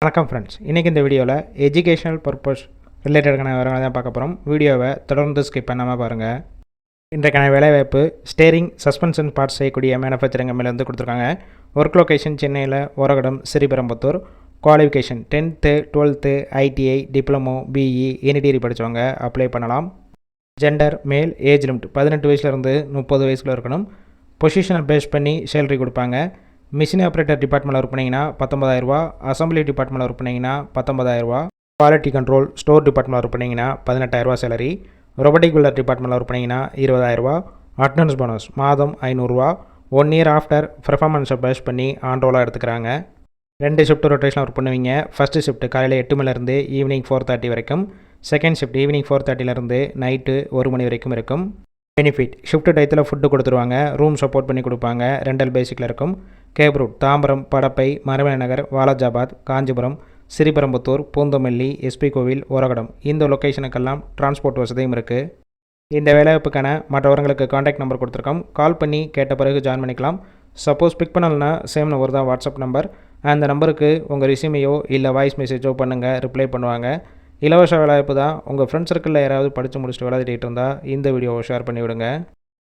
வணக்கம் ஃப்ரெண்ட்ஸ், இன்றைக்கி இந்த வீடியோவில் எஜுகேஷனல் பர்பஸ் ரிலேட்டடான விவரங்களை தான் பார்க்க போகிறோம். வீடியோவை தொடர்ந்து ஸ்கிப் பண்ணாமல் பாருங்கள். இன்றைக்கான வேலைவாய்ப்பு ஸ்டேரிங் சஸ்பென்ஷன் பார்ட்ஸ் செய்யக்கூடிய மேனுஃபேக்சரிங் கம்பெனிலேருந்து கொடுத்துருக்காங்க. ஒர்க் லொகேஷன் சென்னையில் Oragadam, Sriperumbudur. Qualification 10th 12th ITI, diploma, BE, any degree படித்தவங்க அப்ளை பண்ணலாம். ஜெண்டர் மேல், ஏஜ் லிமிட் 18 வயசுலேருந்து 30 வயசுக்குள்ள இருக்கணும். பொசிஷனை பேஸ் பண்ணி சேலரி கொடுப்பாங்க. மிஷின் ஆப்ரேட்டர் டிபார்ட்மெண்ட்டில் ஒர்க் பண்ணிங்கன்னா 19,000, அசம்பிளி டிபார்ட்மெண்ட்டில் ஒர்க் பண்ணிங்கன்னா 19,000, குவாலிட்டி கண்ட்ரோல் ஸ்டோர் டிபார்ட்மெண்ட்டில் ஒர்க் பண்ணிங்கன்னா 18,000 சேலரி, ரொபோட்டிக் பில்டர் டிபார்ட்மெண்ட்டில் ஒர்க் பண்ணிங்கன்னா 20,000, அட்டனன்ஸ் போனஸ் மாதம் 500, 1 இயர் ஆஃப்டர் பெர்ஃபார்மன்ஸை பேஸ் பண்ணி ஆன் ரோலாக எடுத்துக்கிறாங்க. 2 ஷிஃப்ட் ரொட்டேஷன் ஒர்க் பண்ணுவீங்க. ஃபஸ்ட்டு ஷிஃப்ட் காலையில் 8 மணிலேருந்து ஈவினிங் 4:30 வரைக்கும். செகண்ட் ஷிஃப்ட் ஈவினிங் 4:30லேருந்து நைட்டு 1 மணி வரைக்கும் இருக்கும். பெனிஃபிட் ஷிஃப்ட் டயத்தில் ஃபுட்டு கொடுத்துருவாங்க. ரூம் சப்போர்ட் பண்ணி கொடுப்பாங்க. ரெண்டல் பேசிக்கில் இருக்கும். கேப் ரூட் தாம்பரம், படப்பை, மரமலை நகர், வாலாஜாபாத், காஞ்சிபுரம், ஸ்ரீபெரும்புத்தூர், பூந்தமல்லி, எஸ்பி கோவில், ஓரகடம் இந்த லொக்கேஷனுக்கெல்லாம் டிரான்ஸ்போர்ட் வசதியும் இருக்குது. இந்த வேலைவாய்ப்புக்கான மற்றவர்களுக்கு காண்டாக்ட் நம்பர் கொடுத்துருக்கோம். கால் பண்ணி கேட்ட பிறகு ஜாயின் பண்ணிக்கலாம். சப்போஸ் பிக் பண்ணலன்னா சேம் நம்பர் தான் வாட்ஸ்அப் நம்பர். அந்த நம்பருக்கு உங்கள் ரெஸ்யூமையோ இல்லை வாய்ஸ் மெசேஜோ பண்ணுங்கள், ரிப்ளை பண்ணுவாங்க. இலவச வேலைவாய்ப்பு தான். உங்கள் ஃப்ரெண்ட்ஸ் சர்க்கிளில் யாராவது படித்து முடிச்சுட்டு வேலை தேடிட்டு இருந்தால் இந்த வீடியோவை ஷேர் பண்ணி விடுங்க.